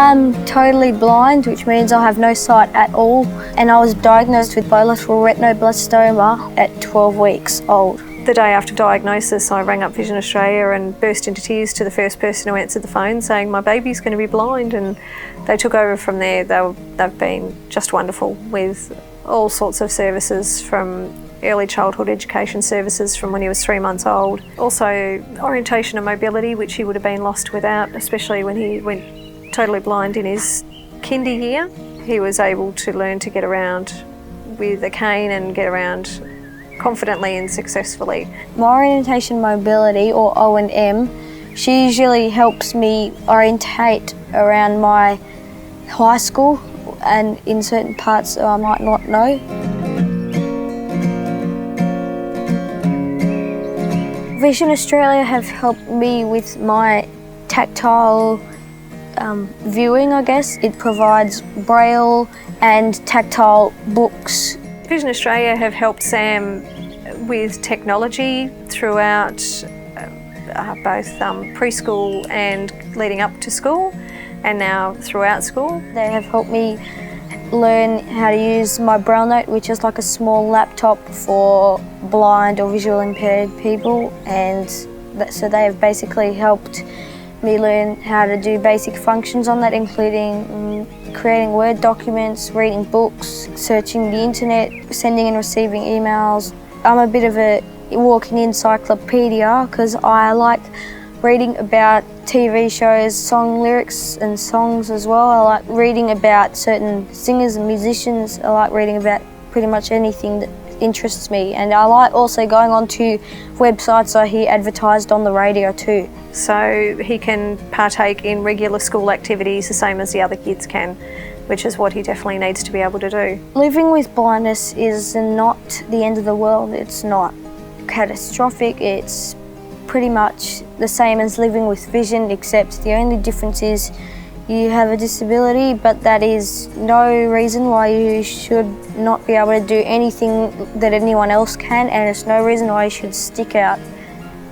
I'm totally blind, which means I have no sight at all, and I was diagnosed with bilateral retinoblastoma at 12 weeks old. The day after diagnosis, I rang up Vision Australia and burst into tears to the first person who answered the phone saying my baby's going to be blind, and they took over from there. They've been just wonderful with all sorts of services, from early childhood education services from when he was 3 months old. Also orientation and mobility, which he would have been lost without, especially when he went totally blind in his kinder year. He was able to learn to get around with a cane and get around confidently and successfully. My orientation mobility, or O&M, she usually helps me orientate around my high school and in certain parts I might not know. Vision Australia have helped me with my tactile viewing, I guess. It provides braille and tactile books. Vision Australia have helped Sam with technology throughout both preschool and leading up to school, and now throughout school. They have helped me learn how to use my Braille Note, which is like a small laptop for blind or visual impaired people, and so they have basically helped me learn how to do basic functions on that, including creating Word documents, reading books, searching the internet, sending and receiving emails. I'm a bit of a walking encyclopedia because I like reading about TV shows, song lyrics and songs as well. I like reading about certain singers and musicians. I like reading about pretty much anything that interests me, and I like also going on to websites I hear advertised on the radio too. So he can partake in regular school activities the same as the other kids can, which is what he definitely needs to be able to do. Living with blindness is not the end of the world. It's not catastrophic. It's pretty much the same as living with vision, except the only difference is you have a disability, but that is no reason why you should not be able to do anything that anyone else can, and it's no reason why you should stick out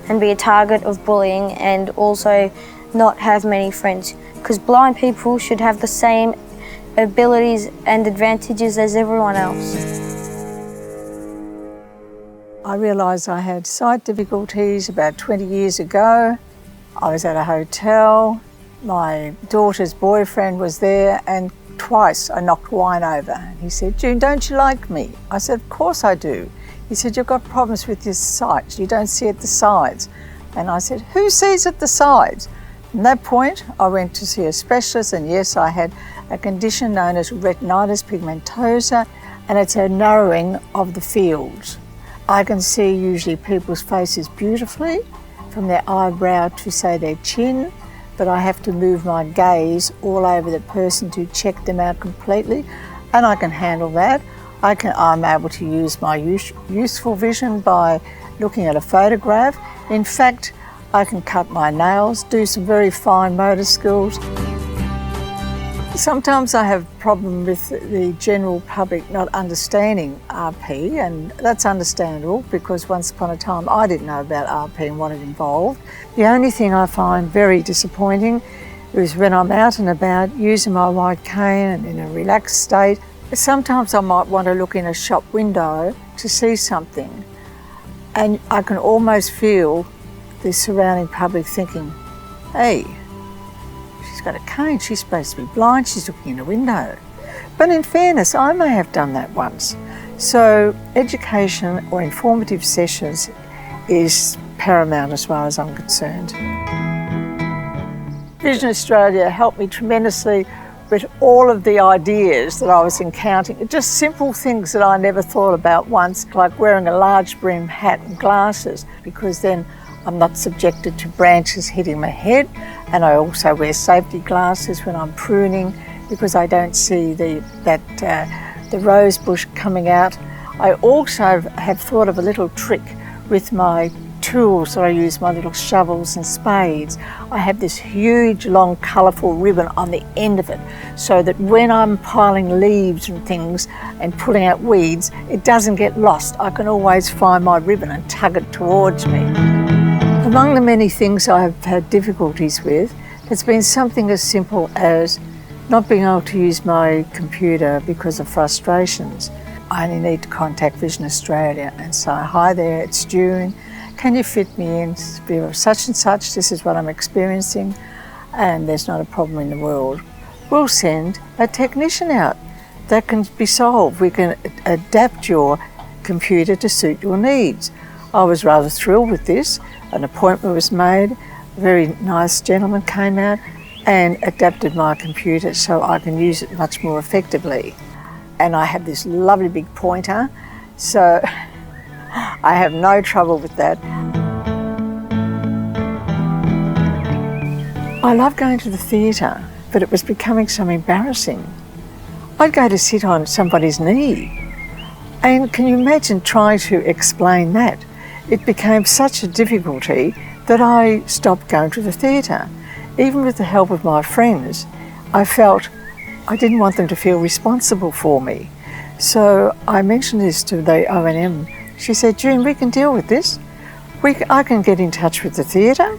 and be a target of bullying and also not have many friends, because blind people should have the same abilities and advantages as everyone else. I realised I had sight difficulties about 20 years ago. I was at a hotel. My daughter's boyfriend was there, and twice I knocked wine over. And he said, "June, don't you like me?" I said, "Of course I do." He said, "You've got problems with your sight. You don't see at the sides." And I said, "Who sees at the sides?" From that point, I went to see a specialist, and yes, I had a condition known as retinitis pigmentosa, and it's a narrowing of the field. I can see usually people's faces beautifully, from their eyebrow to, say, their chin, but I have to move my gaze all over the person to check them out completely, and I can handle that. I'm able to use my useful vision by looking at a photograph. In fact, I can cut my nails, do some very fine motor skills. Sometimes I have a problem with the general public not understanding RP, and that's understandable because once upon a time I didn't know about RP and what it involved. The only thing I find very disappointing is when I'm out and about using my white cane and in a relaxed state, sometimes I might want to look in a shop window to see something, and I can almost feel the surrounding public thinking, "Hey, she's got a cane, she's supposed to be blind, she's looking in a window." But in fairness, I may have done that once. So education or informative sessions is paramount as far as I'm concerned. Vision Australia helped me tremendously with all of the ideas that I was encountering, just simple things that I never thought about once, like wearing a large brim hat and glasses, because then I'm not subjected to branches hitting my head, and I also wear safety glasses when I'm pruning because I don't see the rose bush coming out. I also have thought of a little trick with my tools that I use, my little shovels and spades. I have this huge, long, colourful ribbon on the end of it so that when I'm piling leaves and things and pulling out weeds, it doesn't get lost. I can always find my ribbon and tug it towards me. Among the many things I've had difficulties with, it's been something as simple as Not being able to use my computer because of frustrations, I only need to contact Vision Australia and say, hi there, it's June, can you fit me in? Such and such, this is what I'm experiencing, and there's not a problem in the world. We'll send a technician out. That can be solved. We can adapt your computer to suit your needs. I was rather thrilled with this. An appointment was made, a very nice gentleman came out and adapted my computer so I can use it much more effectively. And I have this lovely big pointer, so I have no trouble with that. I love going to the theatre, but it was becoming so embarrassing. I'd go to sit on somebody's knee, and can you imagine trying to explain that? It became such a difficulty that I stopped going to the theatre. Even with the help of my friends, I felt I didn't want them to feel responsible for me. So I mentioned this to the O&M. She said, June, we can deal with this. I can get in touch with the theatre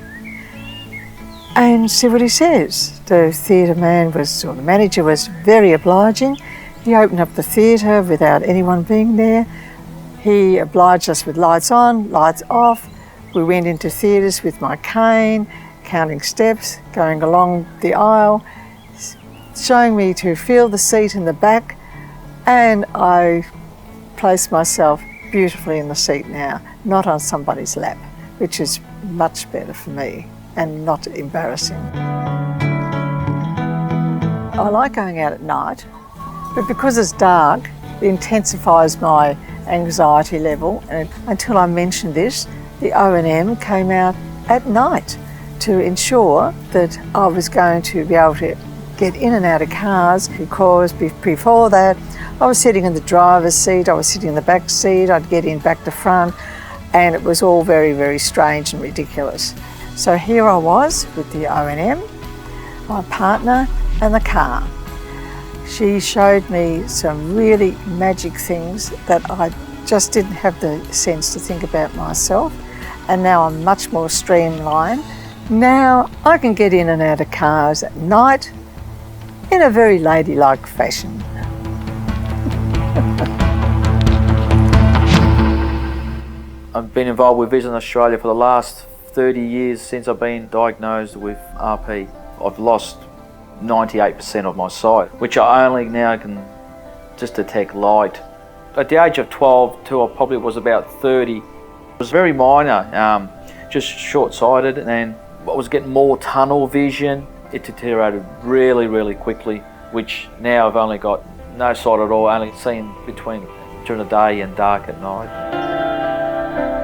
and see what he says. The theatre man or the manager was very obliging. He opened up the theatre without anyone being there. He obliged us with lights on, lights off. We went into theatres with my cane, counting steps, going along the aisle, showing me to feel the seat in the back, and I placed myself beautifully in the seat now, not on somebody's lap, which is much better for me and not embarrassing. I like going out at night, but because it's dark, it intensifies my anxiety level. And until I mentioned this, the O&M came out at night to ensure that I was going to be able to get in and out of cars, because before that I was sitting in the driver's seat, I was sitting in the back seat, I'd get in back to front, and it was all very, very strange and ridiculous. So here I was with the O&M, my partner and the car. She showed me some really magic things that I just didn't have the sense to think about myself, and now I'm much more streamlined. Now I can get in and out of cars at night in a very ladylike fashion. I've been involved with Vision Australia for the last 30 years since I've been diagnosed with RP. I've lost 98% of my sight, which I only now can just detect light. At the age of 12 till I probably was about 30, it was very minor, just short-sighted, and I was getting more tunnel vision. It deteriorated really, really quickly, which now I've only got no sight at all, only seen between during the day and dark at night.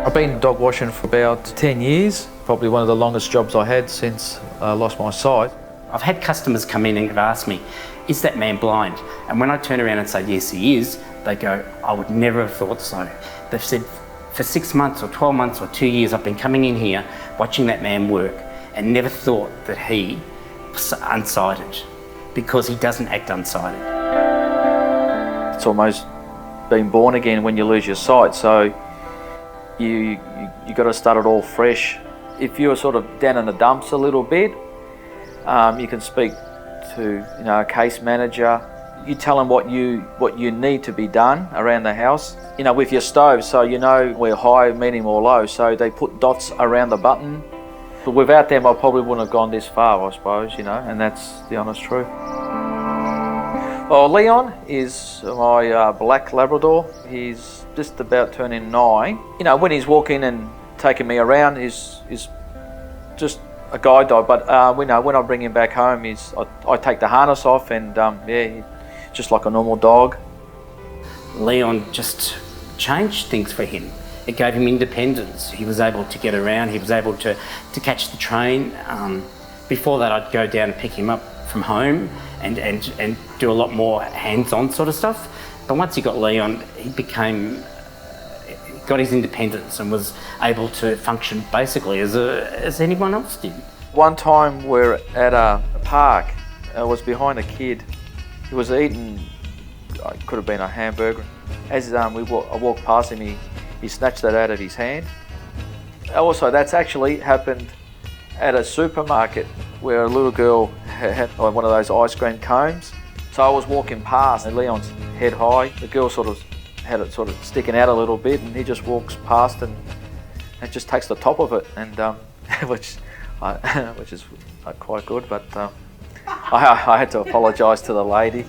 I've been dog washing for about 10 years, probably one of the longest jobs I had since I lost my sight. I've had customers come in and have asked me, is that man blind? And when I turn around and say, yes, he is, they go, I would never have thought so. They've said, for 6 months or 12 months or 2 years, I've been coming in here, watching that man work, and never thought that he was unsighted, because he doesn't act unsighted. It's almost being born again when you lose your sight, so you got to start it all fresh. If you're sort of down in the dumps a little bit, you can speak to a case manager. You tell them what you need to be done around the house. With your stove, so where high, medium or low, so they put dots around the button. But without them, I probably wouldn't have gone this far, I suppose, and that's the honest truth. Well, Leon is my black Labrador. He's just about turning 9. When he's walking and taking me around, he's just a guide dog. But when I bring him back home, I take the harness off, and he's just like a normal dog. Leon just changed things for him. It gave him independence. He was able to get around, he was able to catch the train. Before that, I'd go down and pick him up from home and do a lot more hands-on sort of stuff. But once he got Leon, he got his independence and was able to function basically as anyone else did. One time we're at a park, I was behind a kid. He was eating, it could have been a hamburger. As I walked past him, he snatched that out of his hand. Also, that's actually happened at a supermarket where a little girl had one of those ice cream cones. So I was walking past and Leon's head high. The girl sort of had it sort of sticking out a little bit, and he just walks past and just takes the top of it, and which is quite good. But I had to apologise to the lady.